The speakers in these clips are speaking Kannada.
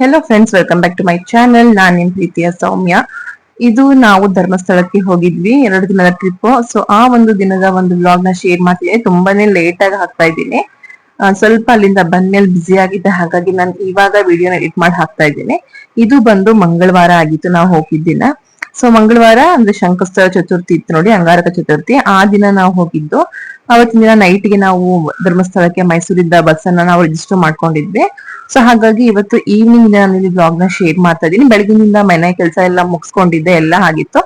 Hello friends, welcome back to my channel. ನಾನ್ ನಿಮ್ ಪ್ರೀತಿಯ ಸೌಮ್ಯ. ಇದು ನಾವು ಧರ್ಮಸ್ಥಳಕ್ಕೆ ಹೋಗಿದ್ವಿ, 2 ದಿನದ ಟ್ರಿಪ್. ಸೊ ಆ ಒಂದು ದಿನದ ಒಂದು ವ್ಲಾಗ್ ನ ಶೇರ್ ಮಾಡ್ತೀನಿ. ತುಂಬಾನೇ ಲೇಟ್ ಆಗಿ ಹಾಕ್ತಾ ಇದ್ದೀನಿ. ಸ್ವಲ್ಪ ಅಲ್ಲಿಂದ ಬಂದ್ಮೇಲೆ ಬಿಸಿ ಆಗಿದ್ದೆ, ಹಾಗಾಗಿ ನಾನು ಇವಾಗ ವಿಡಿಯೋನ ಎಡಿಟ್ ಮಾಡಿ ಹಾಕ್ತಾ ಇದ್ದೀನಿ. ಇದು ಬಂದು ಮಂಗಳವಾರ ಆಗಿತ್ತು ನಾವು ಹೋಗಿದ್ದಿನ. ಸೊ ಮಂಗಳವಾರ ಅಂದ್ರೆ ಸಂಕಷ್ಟ ಚತುರ್ಥಿ ಇತ್ತು ನೋಡಿ, ಅಂಗಾರಕ ಚತುರ್ಥಿ. ಆ ದಿನ ನಾವು ಹೋಗಿದ್ದು. ಅವತ್ತಿನ ದಿನ ನೈಟ್ಗೆ ನಾವು ಧರ್ಮಸ್ಥಳಕ್ಕೆ ಮೈಸೂರಿಂದ ಬಸ್ ಅನ್ನ ನಾವು ರಿಜಿಸ್ಟರ್ ಮಾಡ್ಕೊಂಡಿದ್ವಿ. ಸೊ ಹಾಗಾಗಿ ಇವತ್ತು ಈವ್ನಿಂಗ್ ನಾನು ಇಲ್ಲಿ ಬ್ಲಾಗ್ ನ ಶೇರ್ ಮಾಡ್ತಾ ಇದ್ದೀನಿ. ಬೆಳಗಿನಿಂದ ಮನೆ ಕೆಲಸ ಎಲ್ಲ ಮುಗಿಸ್ಕೊಂಡಿದ್ದೆ, ಎಲ್ಲ ಆಗಿತ್ತು.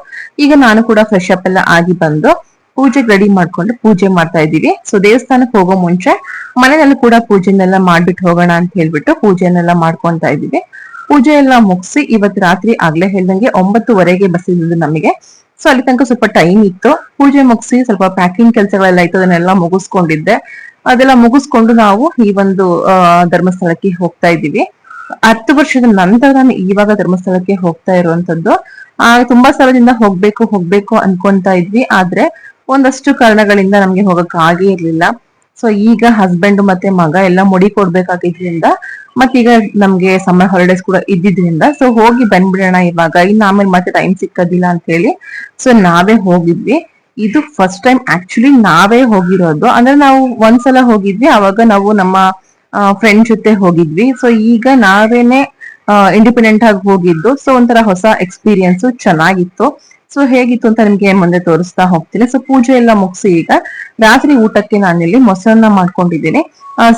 ಈಗ ನಾನು ಕೂಡ ಫ್ರೆಶ್ ಅಪ್ ಎಲ್ಲ ಆಗಿ ಬಂದು ಪೂಜೆಗೆ ರೆಡಿ ಮಾಡ್ಕೊಂಡು ಪೂಜೆ ಮಾಡ್ತಾ ಇದ್ದೀವಿ. ಸೊ ದೇವಸ್ಥಾನಕ್ಕೆ ಹೋಗೋ ಮುಂಚೆ ಮನೆಯಲ್ಲಿ ಕೂಡ ಪೂಜೆನೆಲ್ಲ ಮಾಡ್ಬಿಟ್ಟು ಹೋಗೋಣ ಅಂತ ಹೇಳ್ಬಿಟ್ಟು ಪೂಜೆನೆಲ್ಲ ಮಾಡ್ಕೊಂತಾ ಇದ್ದೀವಿ. ಪೂಜೆ ಎಲ್ಲ ಮುಗಿಸಿ ಇವತ್ತು ರಾತ್ರಿ ಆಗ್ಲೇ ಹೇಳ್ದಂಗೆ 9:30ಗೆ ಬಸ್ ಇದ್ದು ನಮಗೆ. ಸೊ ಅಲ್ಲಿ ತನಕ ಸ್ವಲ್ಪ ಟೈಮ್ ಇತ್ತು. ಪೂಜೆ ಮುಗಿಸಿ ಸ್ವಲ್ಪ ಪ್ಯಾಕಿಂಗ್ ಕೆಲಸಗಳೆಲ್ಲ ಇತ್ತು, ಅದನ್ನೆಲ್ಲ ಮುಗಿಸ್ಕೊಂಡಿದ್ದೆ. ಅದೆಲ್ಲ ಮುಗಿಸ್ಕೊಂಡು ನಾವು ಈ ಒಂದು ಧರ್ಮಸ್ಥಳಕ್ಕೆ ಹೋಗ್ತಾ ಇದ್ದೀವಿ. 10 ವರ್ಷದ ನಂತರ ನಾನು ಇವಾಗ ಧರ್ಮಸ್ಥಳಕ್ಕೆ ಹೋಗ್ತಾ ಇರುವಂತದ್ದು. ತುಂಬಾ ಸ್ಥಳದಿಂದ ಹೋಗ್ಬೇಕು ಅನ್ಕೊಂತಾ ಇದ್ವಿ, ಆದ್ರೆ ಒಂದಷ್ಟು ಕಾರಣಗಳಿಂದ ನಮ್ಗೆ ಹೋಗಕ್ ಆಗೇ ಇರ್ಲಿಲ್ಲ. ಸೊ ಈಗ ಹಸ್ಬೆಂಡ್ ಮತ್ತೆ ಮಗ ಎಲ್ಲ ಮುಡಿ ಕೊಡ್ಬೇಕಾಗಿದ್ರಿಂದ, ಮತ್ತೀಗ ನಮ್ಗೆ ಸಮ್ಮರ್ ಹಾಲಿಡೇಸ್ ಕೂಡ ಇದ್ದಿದ್ರಿಂದ ಸೊ ಹೋಗಿ ಬಂದ್ಬಿಡೋಣ ಇವಾಗ, ಇನ್ನು ಆಮೇಲೆ ಮತ್ತೆ ಟೈಮ್ ಸಿಕ್ಕೋದಿಲ್ಲ ಅಂತ ಹೇಳಿ ಸೊ ನಾವೇ ಹೋಗಿದ್ವಿ. ಇದು ಫಸ್ಟ್ ಟೈಮ್ ಆಕ್ಚುಲಿ ನಾವೇ ಹೋಗಿರೋದು. ಅಂದ್ರೆ ನಾವು ಒಂದ್ಸಲ ಹೋಗಿದ್ವಿ, ಅವಾಗ ನಾವು ನಮ್ಮ ಫ್ರೆಂಡ್ ಜೊತೆ ಹೋಗಿದ್ವಿ. ಸೊ ಈಗ ನಾವೇನೆ ಇಂಡಿಪೆಂಡೆಂಟ್ ಆಗಿ ಹೋಗಿದ್ದು. ಸೊ ಒಂಥರ ಹೊಸ ಎಕ್ಸ್ಪೀರಿಯನ್ಸ್, ಚೆನ್ನಾಗಿತ್ತು. ಸೊ ಹೇಗಿತ್ತು ಅಂತ ನಿಮ್ಗೆ ಮುಂದೆ ತೋರಿಸ್ತಾ ಹೋಗ್ತೀನಿ. ಸೊ ಪೂಜೆ ಎಲ್ಲ ಮುಗಿಸಿ ಈಗ ರಾತ್ರಿ ಊಟಕ್ಕೆ ನಾನಿಲ್ಲಿ ಮೊಸರನ್ನ ಮಾಡ್ಕೊಂಡಿದ್ದೀನಿ.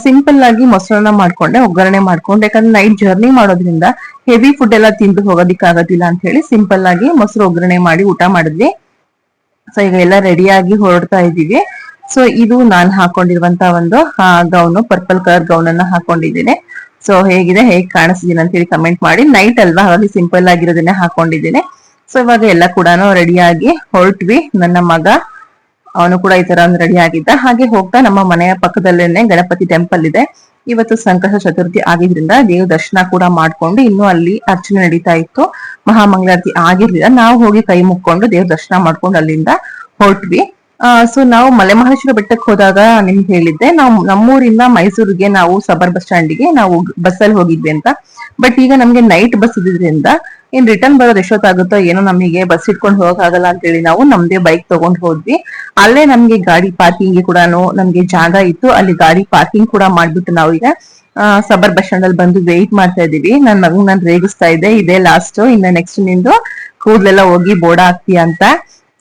ಸಿಂಪಲ್ ಆಗಿ ಮೊಸರನ್ನ ಮಾಡ್ಕೊಂಡೆ, ಒಗ್ಗರಣೆ ಮಾಡ್ಕೊಂಡೆ. ಯಾಕಂದ್ರೆ ನೈಟ್ ಜರ್ನಿ ಮಾಡೋದ್ರಿಂದ ಹೆವಿ ಫುಡ್ ಎಲ್ಲ ತಿಂದು ಹೋಗೋದಿಕ್ ಆಗೋದಿಲ್ಲ ಅಂತ ಹೇಳಿ ಸಿಂಪಲ್ ಆಗಿ ಮೊಸರು ಒಗ್ಗರಣೆ ಮಾಡಿ ಊಟ ಮಾಡಿದ್ವಿ. ಸೊ ಈಗ ಎಲ್ಲ ರೆಡಿಯಾಗಿ ಹೊರಡ್ತಾ ಇದ್ದೀವಿ. ಸೊ ಇದು ನಾನು ಹಾಕೊಂಡಿರುವಂತ ಒಂದು ಗೌನು, ಪರ್ಪಲ್ ಕಲರ್ ಗೌನ್ ಅನ್ನ ಹಾಕೊಂಡಿದ್ದೀನಿ. ಸೊ ಹೇಗಿದೆ, ಹೇಗ್ ಕಾಣಿಸ್ತಿದ್ದೀನಿ ಅಂತ ಹೇಳಿ ಕಮೆಂಟ್ ಮಾಡಿ. ನೈಟ್ ಅಲ್ವಾ, ಹಾಗಾಗಿ ಸಿಂಪಲ್ ಆಗಿರೋದನ್ನೇ ಹಾಕೊಂಡಿದ್ದೀನಿ. ಸೊ ಇವಾಗ ಎಲ್ಲ ಕೂಡ ರೆಡಿಯಾಗಿ ಹೊರಟ್ವಿ. ನನ್ನ ಮಗ ಅವನು ಕೂಡ ಈ ತರ ರೆಡಿ ಆಗಿದ್ದ. ಹಾಗೆ ಹೋಗ್ತಾ ನಮ್ಮ ಮನೆಯ ಪಕ್ಕದಲ್ಲೇನೆ ಗಣಪತಿ ಟೆಂಪಲ್ ಇದೆ. ಇವತ್ತು ಸಂಕಷ್ಟ ಚತುರ್ಥಿ ಆಗಿದ್ರಿಂದ ದೇವ್ರ ದರ್ಶನ ಕೂಡ ಮಾಡ್ಕೊಂಡು, ಇನ್ನು ಅಲ್ಲಿ ಅರ್ಚನೆ ನಡೀತಾ ಇತ್ತು, ಮಹಾಮಂಗಳಾರತಿ ಆಗಿರ್ಲಿಲ್ಲ. ನಾವು ಹೋಗಿ ಕೈ ಮುಕ್ಕೊಂಡು ದೇವ್ರ ದರ್ಶನ ಮಾಡ್ಕೊಂಡು ಅಲ್ಲಿಂದ ಹೊರಟ್ವಿ. ಸೊ ನಾವು ಮಲೆಮಹದೇಶ್ವರ ಬೆಟ್ಟಕ್ಕೆ ಹೋದಾಗ ನಿಮ್ಗೆ ಹೇಳಿದ್ದೆ, ನಾವು ನಮ್ಮೂರಿಂದ ಮೈಸೂರಿಗೆ ನಾವು ಸಬರ್ ಬಸ್ ಸ್ಟ್ಯಾಂಡ್ಗೆ ನಾವು ಬಸ್ಸಲ್ಲಿ ಹೋಗಿದ್ವಿ ಅಂತ. ಬಟ್ ಈಗ ನಮ್ಗೆ ನೈಟ್ ಬಸ್ ಇದ್ರಿಂದ ಏನ್ ರಿಟರ್ನ್ ಬರೋದು ಎಷ್ಟೊತ್ತಾಗುತ್ತೋ ಏನೋ, ನಮಗೆ ಬಸ್ ಇಟ್ಕೊಂಡು ಹೋಗಕ್ಕಾಗಲ್ಲ ಅಂತ ಹೇಳಿ ನಾವು ನಮ್ದೇ ಬೈಕ್ ತಗೊಂಡ್ ಹೋದ್ವಿ. ಅಲ್ಲೇ ನಮ್ಗೆ ಗಾಡಿ ಪಾರ್ಕಿಂಗ್ ಕೂಡ ನಮ್ಗೆ ಜಾಗ ಇತ್ತು, ಅಲ್ಲಿ ಗಾಡಿ ಪಾರ್ಕಿಂಗ್ ಕೂಡ ಮಾಡ್ಬಿಟ್ಟು ನಾವು ಈಗ ಸಬರ್ ಬಸ್ ಸ್ಟ್ಯಾಂಡ್ ಅಲ್ಲಿ ಬಂದು ವೇಟ್ ಮಾಡ್ತಾ ಇದೀವಿ. ನನ್ ಮಗು ನಾನು ರೇಗಿಸ್ತಾ ಇದ್ದೆ, ಇದೇ ಲಾಸ್ಟ್, ಇನ್ನ ನೆಕ್ಸ್ಟ್ ನಿಂದು ಕೂದ್ಲೆಲ್ಲ ಹೋಗಿ ಬೋರ್ಡ್ ಹಾಕ್ತೀಯ ಅಂತ.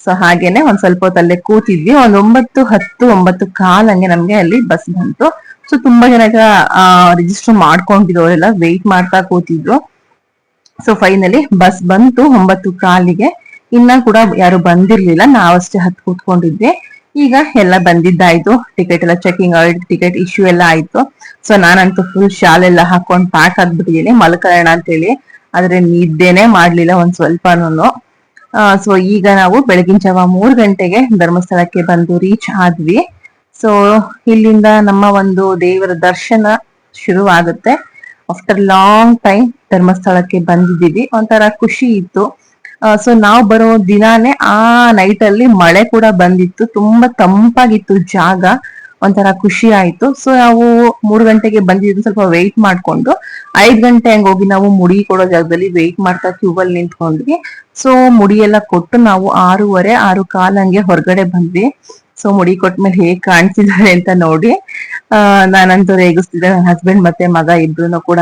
ಸೊ ಹಾಗೇನೆ ಒಂದ್ ಸ್ವಲ್ಪ ಹೊತ್ತಲ್ಲೇ ಕೂತಿದ್ವಿ. ಒಂದ್ 9:10, 9:15 ಹಂಗೆ ನಮ್ಗೆ ಅಲ್ಲಿ ಬಸ್ ಬಂತು. ಸೊ ತುಂಬಾ ಜನ ರಿಜಿಸ್ಟರ್ ಮಾಡ್ಕೊಂಡಿರೋರೆಲ್ಲ ವೇಟ್ ಮಾಡ್ತಾ ಕೂತಿದ್ರು. ಸೊ ಫೈನಲಿ ಬಸ್ ಬಂತು 9:15ಗೆ. ಇನ್ನ ಕೂಡ ಯಾರು ಬಂದಿರ್ಲಿಲ್ಲ, ನಾವಷ್ಟೇ ಹತ್ ಕೂತ್ಕೊಂಡಿದ್ವಿ. ಈಗ ಎಲ್ಲ ಬಂದಿದ್ದಾಯ್ತು, ಟಿಕೆಟ್ ಎಲ್ಲ ಚೆಕಿಂಗ್ ಆಯ್ತು, ಟಿಕೆಟ್ ಇಶ್ಯೂ ಎಲ್ಲ ಆಯ್ತು. ಸೊ ನಾನಂತೂ ಫುಲ್ ಶಾಲೆಲ್ಲ ಹಾಕೊಂಡ್ ಪ್ಯಾಕ್ ಆಗ್ಬಿಟ್ಟಿದ್ದೀನಿ ಮಲ್ಕೊಳ್ಳೋಣ ಅಂತ ಹೇಳಿ. ಆದ್ರೆ ನಿದ್ದೆನೆ ಮಾಡ್ಲಿಲ್ಲ ಒಂದ್ ಸ್ವಲ್ಪನೂ. ಸೊ ಈಗ ನಾವು ಬೆಳಗಿನ ಜಾವ 3 ಗಂಟೆಗೆ ಧರ್ಮಸ್ಥಳಕ್ಕೆ ಬಂದು ರೀಚ್ ಆದ್ವಿ. ಸೊ ಇಲ್ಲಿಂದ ನಮ್ಮ ಒಂದು ದೇವರ ದರ್ಶನ ಶುರು ಆಗುತ್ತೆ. ಆಫ್ಟರ್ ಲಾಂಗ್ ಟೈಮ್ ಧರ್ಮಸ್ಥಳಕ್ಕೆ ಬಂದಿದ್ದೀವಿ, ಒಂಥರ ಖುಷಿ ಇತ್ತು. ಸೊ ನಾವು ಬರೋ ದಿನಾನೇ ಆ ನೈಟ್ ಅಲ್ಲಿ ಮಳೆ ಕೂಡ ಬಂದಿತ್ತು, ತುಂಬಾ ತಂಪಾಗಿತ್ತು ಜಾಗ, ಒಂಥರ ಖುಷಿ ಆಯ್ತು. ಸೊ ನಾವು 3 ಗಂಟೆಗೆ ಬಂದಿದ್ದು, ಸ್ವಲ್ಪ ವೆಯ್ಟ್ ಮಾಡ್ಕೊಂಡು 5 ಗಂಟೆ ಹಂಗ ಹೋಗಿ ನಾವು ಮುಡಿ ಕೊಡೋ ಜಾಗದಲ್ಲಿ ವೆಯ್ಟ್ ಮಾಡ್ತಾ ಕ್ಯೂ ಅಲ್ಲಿ ನಿಂತ್ಕೊಂಡ್ವಿ. ಸೊ ಮುಡಿ ಎಲ್ಲ ಕೊಟ್ಟು ನಾವು 6:15, 6:15 ಹಂಗೆ ಹೊರಗಡೆ ಬಂದ್ವಿ. ಸೊ ಮುಡಿ ಕೊಟ್ಮೇಲೆ ಹೇಗ್ ಕಾಣ್ತಿದ್ದಾರೆ ಅಂತ ನೋಡಿ ನಾನಂತೂ ರೇಗಿಸ್ತಿದ್ದೆ, ನನ್ನ ಹಸ್ಬೆಂಡ್ ಮತ್ತೆ ಮಗ ಇಬ್ರು ಕೂಡ.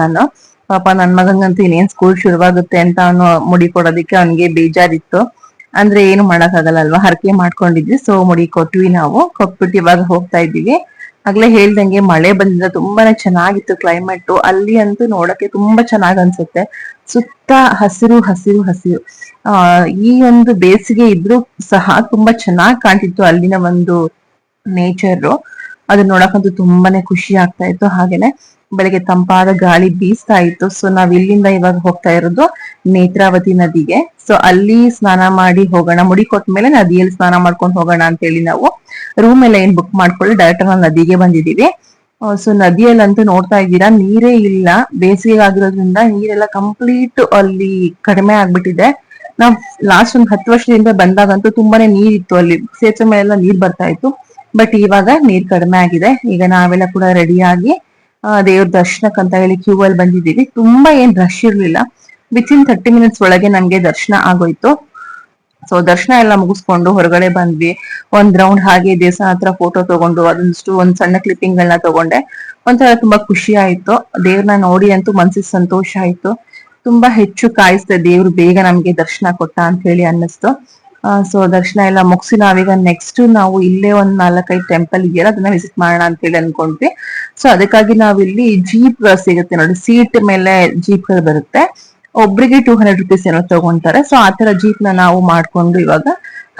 ಪಾಪ ನನ್ ಮಗಂಗಂತೂ ಇನ್ನೇನ್ ಸ್ಕೂಲ್ ಶುರುವಾಗುತ್ತೆ ಅಂತ ಅವನು ಮುಡಿ ಕೊಡೋದಿಕ್ಕೆ ಅವನಿಗೆ ಬೇಜಾರಿತ್ತು. ಅಂದ್ರೆ ಏನು ಮಾಡಕ್ ಆಗಲ್ಲ ಅಲ್ವಾ, ಹರಕೆ ಮಾಡ್ಕೊಂಡಿದ್ವಿ. ಸೊ ಮುಡಿ ಕೊಟ್ವಿ, ನಾವು ಕೊಟ್ಬಿಟ್ಟು ಇವಾಗ ಹೋಗ್ತಾ ಇದ್ದೀವಿ. ಆಗ್ಲೇ ಹೇಳ್ದಂಗೆ ಮಳೆ ಬಂದಿದ್ದ ತುಂಬಾನೇ ಚೆನ್ನಾಗಿತ್ತು ಕ್ಲೈಮೇಟ್. ಅಲ್ಲಿ ಅಂತೂ ನೋಡಕ್ಕೆ ತುಂಬಾ ಚೆನ್ನಾಗ್ ಅನ್ಸುತ್ತೆ, ಸುತ್ತ ಹಸಿರು ಹಸಿರು ಹಸಿರು. ಈ ಒಂದು ಬೇಸಿಗೆ ಇದ್ರೂ ಸಹ ತುಂಬಾ ಚೆನ್ನಾಗ್ ಕಾಣ್ತಿತ್ತು ಅಲ್ಲಿನ ಒಂದು ನೇಚರ್. ಅದನ್ನ ನೋಡಕ್ಕಂತೂ ತುಂಬಾನೇ ಖುಷಿ ಆಗ್ತಾ ಇತ್ತು. ಹಾಗೇನೆ ಬೆಳಗ್ಗೆ ತಂಪಾದ ಗಾಳಿ ಬೀಸ್ತಾ ಇತ್ತು. ಸೊ ನಾವ್ ಇಲ್ಲಿಂದ ಇವಾಗ ಹೋಗ್ತಾ ಇರೋದು ನೇತ್ರಾವತಿ ನದಿಗೆ. ಸೊ ಅಲ್ಲಿ ಸ್ನಾನ ಮಾಡಿ ಹೋಗೋಣ, ಮುಡಿ ಕೊಟ್ಮೇಲೆ ನದಿಯಲ್ಲಿ ಸ್ನಾನ ಮಾಡ್ಕೊಂಡು ಹೋಗೋಣ ಅಂತ ಹೇಳಿ ನಾವು ರೂಮ್ ಎಲ್ಲ ಏನ್ ಬುಕ್ ಮಾಡ್ಕೊಳ್ಳಿ ಡೈರೆಕ್ಟ್ ನಾವು ನದಿಗೆ ಬಂದಿದೀವಿ. ಸೊ ನದಿಯಲ್ಲಂತೂ ನೋಡ್ತಾ ಇದ್ದೀರಾ ನೀರೇ ಇಲ್ಲ, ಬೇಸಿಗೆ ಆಗಿರೋದ್ರಿಂದ ನೀರೆಲ್ಲ ಕಂಪ್ಲೀಟ್ ಅಲ್ಲಿ ಕಡಿಮೆ ಆಗ್ಬಿಟ್ಟಿದೆ. ನಾವ್ ಲಾಸ್ಟ್ ಒಂದ್ 10 ವರ್ಷದಿಂದ ಬಂದಾಗಂತೂ ತುಂಬಾನೇ ನೀರ್ ಇತ್ತು, ಅಲ್ಲಿ ಸೇತುವೆ ಮೇಲೆಲ್ಲ ನೀರ್ ಬರ್ತಾ ಇತ್ತು. ಬಟ್ ಇವಾಗ ನೀರ್ ಕಡಿಮೆ ಆಗಿದೆ. ಈಗ ನಾವೆಲ್ಲ ಕೂಡ ರೆಡಿ ಆಗಿ ದೇವ್ರ ದರ್ಶನಕ್ಕಂತ ಹೇಳಿ ಕ್ಯೂ ಅಲ್ಲಿ ಬಂದಿದ್ದೀವಿ. ತುಂಬಾ ಏನ್ ರಶ್ ಇರ್ಲಿಲ್ಲ, ವಿತಿನ್ 30 ಮಿನಿಟ್ಸ್ ಒಳಗೆ ನಮ್ಗೆ ದರ್ಶನ ಆಗೋಯ್ತು. ಸೊ ದರ್ಶನ ಎಲ್ಲ ಮುಗಿಸ್ಕೊಂಡು ಹೊರಗಡೆ ಬಂದ್ವಿ. ಒಂದ್ ರೌಂಡ್ ಹಾಗೆ ದೇವಸ್ಥಾನ ಹತ್ರ ಫೋಟೋ ತಗೊಂಡು ಅದೊಂದಿಷ್ಟು ಒಂದ್ ಸಣ್ಣ ಕ್ಲಿಪ್ಪಿಂಗ್ ಗಳನ್ನ ತಗೊಂಡೆ. ಒಂಥರ ತುಂಬಾ ಖುಷಿ ಆಯ್ತು. ದೇವ್ರನ್ನ ನೋಡಿ ಅಂತೂ ಮನ್ಸಿಗೆ ಸಂತೋಷ ಆಯ್ತು. ತುಂಬಾ ಹೆಚ್ಚು ಕಾಯಿಸ್ದೆ ದೇವ್ರು ಬೇಗ ನಮ್ಗೆ ದರ್ಶನ ಕೊಟ್ಟ ಅಂತ ಹೇಳಿ ಅನ್ನಿಸ್ತು. ಸೊ ದರ್ಶನ ಎಲ್ಲ ಮುಗಿಸಿ ನಾವೀಗ ನೆಕ್ಸ್ಟ್ ನಾವು ಇಲ್ಲೇ ಒಂದ್ 4-5 ಟೆಂಪಲ್ ಇದೆಯಲ್ಲ ಅದನ್ನ ವಿಸಿಟ್ ಮಾಡೋಣ ಅಂತ ಹೇಳಿ ಅನ್ಕೊಂಡ್ವಿ. ಸೊ ಅದಕ್ಕಾಗಿ ನಾವಿಲ್ಲಿ ಜೀಪ್ ಸಿಗುತ್ತೆ ನೋಡಿ, ಸೀಟ್ ಮೇಲೆ ಜೀಪ್ ಗಳು ಬರುತ್ತೆ. ಒಬ್ರಿಗೆ 200 ರುಪೀಸ್ ಏನೋ ತಗೊಂತಾರೆ. ಸೊ ಆತರ ಜೀಪ್ ನ ನಾವು ಮಾಡ್ಕೊಂಡು ಇವಾಗ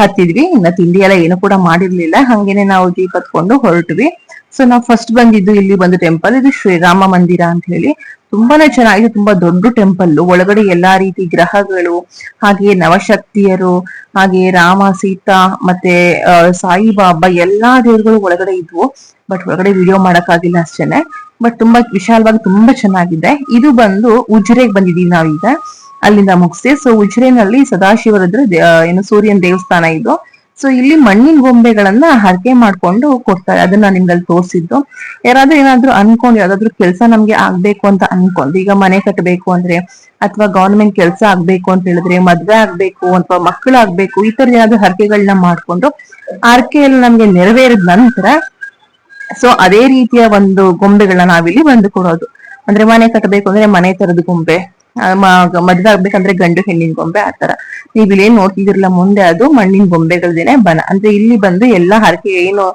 ಹತ್ತಿದ್ವಿ. ಇನ್ನ ತಿಂಡಿ ಎಲ್ಲ ಏನು ಕೂಡ ಮಾಡಿರ್ಲಿಲ್ಲ, ಹಂಗೇನೆ ನಾವು ಜೀಪ್ ಹತ್ಕೊಂಡು ಹೊರಟ್ವಿ. ಸೊ ನಾವು ಫಸ್ಟ್ ಬಂದಿದ್ದು ಇಲ್ಲಿ ಬಂದು ಟೆಂಪಲ್, ಇದು ಶ್ರೀರಾಮ ಮಂದಿರ ಅಂತ ಹೇಳಿ. ತುಂಬಾನೇ ಚೆನ್ನಾಗಿದೆ, ತುಂಬಾ ದೊಡ್ಡ ಟೆಂಪಲ್. ಒಳಗಡೆ ಎಲ್ಲಾ ರೀತಿ ಗ್ರಹಗಳು, ಹಾಗೆ ನವಶಕ್ತಿಯರು, ಹಾಗೆ ರಾಮ ಸೀತಾ ಮತ್ತೆ ಸಾಯಿಬಾಬಾ ಎಲ್ಲಾ ದೇವರುಗಳು ಒಳಗಡೆ ಇದ್ವು. ಬಟ್ ಒಳಗಡೆ ವಿಡಿಯೋ ಮಾಡಕ್ ಆಗಿಲ್ಲ ಅಷ್ಟೇನೆ. ಬಟ್ ತುಂಬಾ ವಿಶಾಲವಾಗಿ ತುಂಬಾ ಚೆನ್ನಾಗಿದೆ. ಇದು ಬಂದು ಉಜಿರೆಗೆ ಬಂದಿದೀವಿ ನಾವೀಗ, ಅಲ್ಲಿಂದ ಮುಗಿಸಿ. ಸೊ ಉಜಿರೆನಲ್ಲಿ ಸದಾಶಿವರದ್ರ ಏನು ಸೂರ್ಯನ ದೇವಸ್ಥಾನ ಇದು. ಸೊ ಇಲ್ಲಿ ಮಣ್ಣಿನ ಗೊಂಬೆಗಳನ್ನ ಹರಕೆ ಮಾಡ್ಕೊಂಡು ಕೊಡ್ತಾರೆ. ಅದನ್ನ ನಿಮ್ಗಲ್ಲಿ ತೋರಿಸಿದ್ದು. ಯಾರಾದ್ರೂ ಏನಾದ್ರು ಅನ್ಕೊಂಡು ಯಾವ್ದಾದ್ರು ಕೆಲಸ ನಮ್ಗೆ ಆಗ್ಬೇಕು ಅಂತ ಅನ್ಕೊಂಡು, ಈಗ ಮನೆ ಕಟ್ಟಬೇಕು ಅಂದ್ರೆ ಅಥವಾ ಗವರ್ಮೆಂಟ್ ಕೆಲಸ ಆಗ್ಬೇಕು ಅಂತ ಹೇಳಿದ್ರೆ, ಮದ್ವೆ ಆಗ್ಬೇಕು ಅಥವಾ ಮಕ್ಕಳಾಗ್ಬೇಕು, ಈ ತರ ಏನಾದ್ರು ಹರಕೆಗಳನ್ನ ಮಾಡ್ಕೊಂಡು ಹರಕೆ ಎಲ್ಲ ನಮ್ಗೆ ನೆರವೇರಿದ ನಂತರ ಸೊ ಅದೇ ರೀತಿಯ ಒಂದು ಗೊಂಬೆಗಳನ್ನ ನಾವಿಲ್ಲಿ ಬಂದು ಕೊಡೋದು. ಅಂದ್ರೆ ಮನೆ ಕಟ್ಟಬೇಕು ಅಂದ್ರೆ ಮನೆ ತರದ ಗೊಂಬೆ, ಮದ್ವೆ ಆಗ್ಬೇಕಂದ್ರೆ ಗಂಡು ಹೆಣ್ಣಿನ ಗೊಂಬೆ, ಆತರ. ನೀವ್ ಇಲ್ಲೇನ್ ನೋಡ್ತಿದಿರಲ್ಲ ಮುಂದೆ ಅದು ಮಣ್ಣಿನ ಗೊಂಬೆಗಳ್ದೇನೆ ಬನ. ಅಂದ್ರೆ ಇಲ್ಲಿ ಬಂದು ಎಲ್ಲಾ ಹರಕೆ ಏನು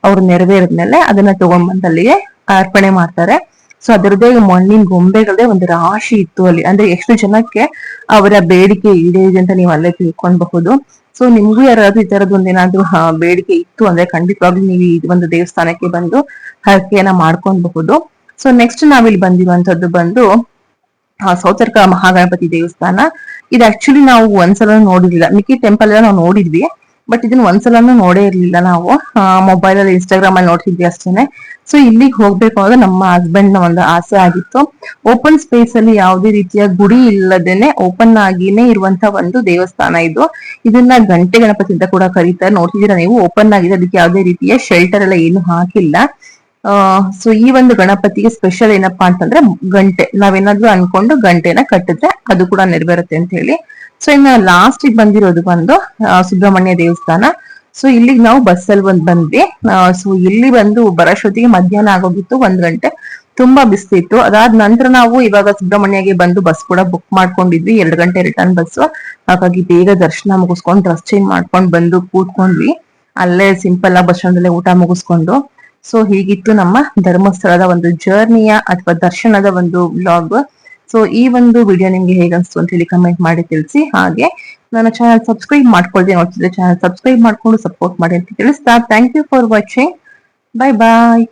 ಅವ್ರು ನೆರವೇರಿದ್ಮೇಲೆ ಅದನ್ನ ತಗೊಂಡ್ ಬಂದು ಅಲ್ಲಿಗೆ ಅರ್ಪಣೆ ಮಾಡ್ತಾರೆ. ಸೊ ಅದರದ್ದೇ ಮಣ್ಣಿನ ಗೊಂಬೆಗಳದೇ ಒಂದು ರಾಶಿ ಇತ್ತು ಅಲ್ಲಿ. ಅಂದ್ರೆ ಎಷ್ಟು ಜನಕ್ಕೆ ಅವರ ಬೇಡಿಕೆ ಈಡೇರಿದೆ ಅಂತ ನೀವು ಅಲ್ಲೇ ತಿಳ್ಕೊಳ್ಬಹುದು. ಸೊ ನಿಮ್ಗೂ ಯಾರಾದ್ರೂ ಈ ತರದ್ ಒಂದೇನಾದ್ರೂ ಬೇಡಿಕೆ ಇತ್ತು ಅಂದ್ರೆ ಖಂಡಿತವಾಗ್ಲೂ ನೀವು ಈ ಒಂದು ದೇವಸ್ಥಾನಕ್ಕೆ ಬಂದು ಹರಕೆಯನ್ನ ಮಾಡ್ಕೊಳ್ಬಹುದು. ಸೊ ನೆಕ್ಸ್ಟ್ ನಾವಿಲ್ಲಿ ಬಂದಿರುವಂತದ್ದು ಬಂದು ಸೌತರ್ಕ ಮಹಾಗಣಪತಿ ದೇವಸ್ಥಾನ. ಇದು ಆಕ್ಚುಲಿ ನಾವು ಒಂದ್ಸಲ ನೋಡಿರ್ಲಿಲ್ಲ. ಮಿಕ್ಕಿ ಟೆಂಪಲ್ ಎಲ್ಲ ನಾವು ನೋಡಿದ್ವಿ, ಬಟ್ ಇದನ್ನ ಒಂದ್ಸಲನೂ ನೋಡೇ ಇರ್ಲಿಲ್ಲ ನಾವು. ಮೊಬೈಲ್ ಅಲ್ಲಿ ಇನ್ಸ್ಟಾಗ್ರಾಮ್ ಅಲ್ಲಿ ನೋಡ್ತಿದ್ವಿ ಅಷ್ಟೇನೆ. ಸೊ ಇಲ್ಲಿಗೆ ಹೋಗ್ಬೇಕು ಅನ್ನೋದು ನಮ್ಮ ಹಸ್ಬೆಂಡ್ ನ ಒಂದು ಆಸೆ ಆಗಿತ್ತು. ಓಪನ್ ಸ್ಪೇಸ್ ಅಲ್ಲಿ ಯಾವುದೇ ರೀತಿಯ ಗುಡಿ ಇಲ್ಲದೇನೆ ಓಪನ್ ಆಗಿನೇ ಇರುವಂತ ಒಂದು ದೇವಸ್ಥಾನ ಇದು. ಇದನ್ನ ಗಂಟೆ ಗಣಪತಿ ಅಂತ ಕೂಡ ಕರೀತಾರೆ. ನೋಡ್ತಿದ್ದೀರಾ ನೀವು, ಓಪನ್ ಆಗಿದೆ, ಅದಕ್ಕೆ ಯಾವುದೇ ರೀತಿಯ ಶೆಲ್ಟರ್ ಎಲ್ಲ ಏನು ಹಾಕಿಲ್ಲ. ಸೊ ಈ ಒಂದು ಗಣಪತಿಗೆ ಸ್ಪೆಷಲ್ ಏನಪ್ಪಾ ಅಂತಂದ್ರೆ ಗಂಟೆ. ನಾವೇನಾದ್ರೂ ಅನ್ಕೊಂಡು ಗಂಟೆನ ಕಟ್ಟಿದ್ರೆ ಅದು ಕೂಡ ನೆರವೇರುತ್ತೆ ಅಂತ ಹೇಳಿ. ಸೊ ಇನ್ನು ಲಾಸ್ಟ್ ಬಂದಿರೋದು ಬಂದು ಸುಬ್ರಹ್ಮಣ್ಯ ದೇವಸ್ಥಾನ. ಸೊ ಇಲ್ಲಿಗೆ ನಾವು ಬಸ್ಸಲ್ಲಿ ಬಂದ್ವಿ. ಸೊ ಇಲ್ಲಿ ಬಂದು ಬರೋಷ್ಟೊತ್ತಿಗೆ ಮಧ್ಯಾಹ್ನ ಆಗೋಗಿತ್ತು, 1 ಗಂಟೆ. ತುಂಬಾ ಬಿಸ್ಲಿತ್ತು. ಅದಾದ ನಂತರ ನಾವು ಇವಾಗ ಸುಬ್ರಹ್ಮಣ್ಯಗೆ ಬಂದು ಬಸ್ ಕೂಡ ಬುಕ್ ಮಾಡ್ಕೊಂಡಿದ್ವಿ, 2 ಗಂಟೆ ರಿಟರ್ನ್ ಬಸ್. ಹಾಗಾಗಿ ಬೇಗ ದರ್ಶನ ಮುಗಿಸ್ಕೊಂಡು ಡ್ರೆಸ್ ಚೇಂಜ್ ಮಾಡ್ಕೊಂಡು ಬಂದು ಕೂತ್ಕೊಂಡ್ವಿ ಅಲ್ಲೇ ಸಿಂಪಲ್ ಆಗಿ ಬಸ್ ಸ್ಟ್ಯಾಂಡ್ ಅಲ್ಲೇ ಊಟ ಮುಗಿಸ್ಕೊಂಡು. ಸೊ ಹೀಗಿತ್ತು ನಮ್ಮ ಧರ್ಮಸ್ಥಳದ ಒಂದು ಜರ್ನಿಯ ಅಥವಾ ದರ್ಶನದ ಒಂದು ವ್ಲಾಗ್. ಸೊ ಈ ಒಂದು ವಿಡಿಯೋ ನಿಮ್ಗೆ ಹೇಗನ್ಸ್ತು ಅಂತ ಹೇಳಿ ಕಮೆಂಟ್ ಮಾಡಿ ತಿಳಿಸಿ. ಹಾಗೆ ನನ್ನ ಚಾನಲ್ ಸಬ್ಸ್ಕ್ರೈಬ್ ಮಾಡ್ಕೊಳ್ದೆ ನೋಡ್ತಿದ್ರೆ ಚಾನಲ್ ಸಬ್ಸ್ಕ್ರೈಬ್ ಮಾಡ್ಕೊಂಡು ಸಪೋರ್ಟ್ ಮಾಡಿ ಅಂತ ತಿಳಿಸ್ತಾ, thank you for watching. Bye bye.